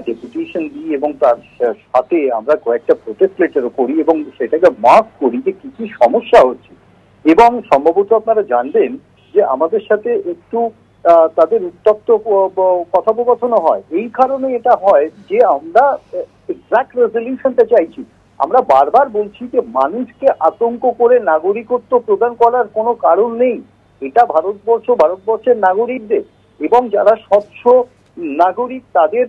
Deputation দিই এবং তার সাথে আমরা কয়েকটা প্রোটেস্ট লেটারও করি এবং সেটাকে মার্ক করি যে কি কি সমস্যা হচ্ছে। এবং সম্ভবত আপনারা জানবেন যে আমাদের সাথে একটু তাদের উত্তপ্ত কথোপকথনও হয়। এই কারণে এটা হয় যে আমরা এক্সাক্ট রেজলিউশনটা চাইছি। আমরা বারবার বলছি যে মানুষকে আতঙ্ক করে নাগরিকত্ব প্রদান করার কোনো কারণ নেই। এটা ভারতবর্ষের নাগরিকদের এবং যারা স্বচ্ছ নাগরিক তাদের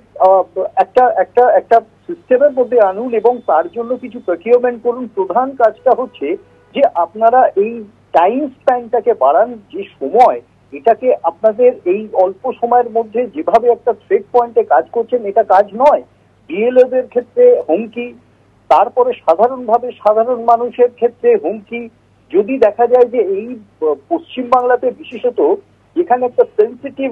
একটা একটা একটা সিস্টেমের মধ্যে আনুন এবং তার জন্য কিছু প্রকিউরমেন্ট করুন। প্রধান কাজটা হচ্ছে যে আপনারা এই টাইম স্প্যানটাকে বাড়ান, যে সময় এটাকে আপনাদের এই অল্প সময়ের মধ্যে যেভাবে একটা থ্রেড পয়েন্টে কাজ করছেন এটা কাজ নয়। বিএলওদের ক্ষেত্রে হুমকি, তারপরে সাধারণ মানুষের ক্ষেত্রে হুমকি। যদি দেখা যায় যে এই পশ্চিমবাংলাতে বিশেষত যেখানে একটা সেন্সিটিভ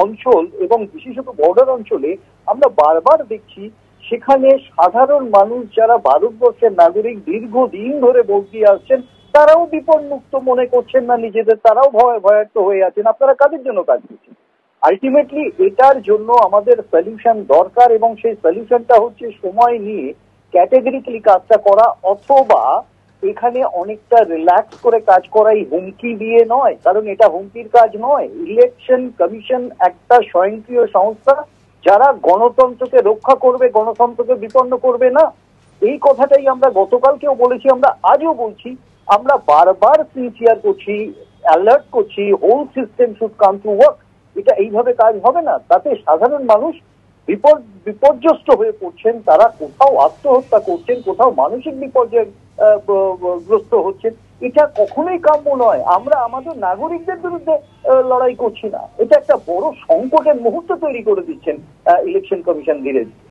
অঞ্চল এবং বিশেষত বর্ডার অঞ্চলে আমরা বারবার দেখছি সেখানে সাধারণ মানুষ যারা ভারতবর্ষের নাগরিক দীর্ঘদিন ধরে ভোট দিয়ে আসছেন তারাও বিপদমুক্ত মনে করছেন না নিজেদের, তারাও ভয়ার্ত হয়ে আছেন। আপনারা কাদের জন্য কাজ করছেন? আলটিমেটলি এটার জন্য আমাদের সলিউশন দরকার এবং সেই সলিউশনটা হচ্ছে সময় নিয়ে ক্যাটেগরিক্যালি কাজটা করা, অথবা এখানে অনেকটা রিল্যাক্স করে কাজ করাই, হুমকি দিয়ে নয়। কারণ এটা হুমকির কাজ নয়। ইলেকশন কমিশন একটা স্বয়ংক্রিয় সংস্থা যারা গণতন্ত্রকে রক্ষা করবে, গণতন্ত্রকে বিপন্ন করবে না। এই কথাটাই আমরা গতকালকেও বলেছি, আমরা আজও বলছি। আমরা বারবার সিনসিয়ার করছি, অ্যালার্ট করছি, whole system should come to work. এটা এইভাবে কাজ হবে না। তাতে সাধারণ মানুষ বিপর্যস্ত হয়ে পড়ছেন, তারা কোথাও আত্মহত্যা করছেন, কোথাও মানসিক বিপর্যয় গ্রস্ত হচ্ছেন। এটা কখনোই কাম্য নয়। আমরা আমাদের নাগরিকদের বিরুদ্ধে লড়াই করছি না, এটা একটা বড় সংকটের মুহূর্ত তৈরি করে দিচ্ছেন ইলেকশন কমিশন ধীরে ধীরে।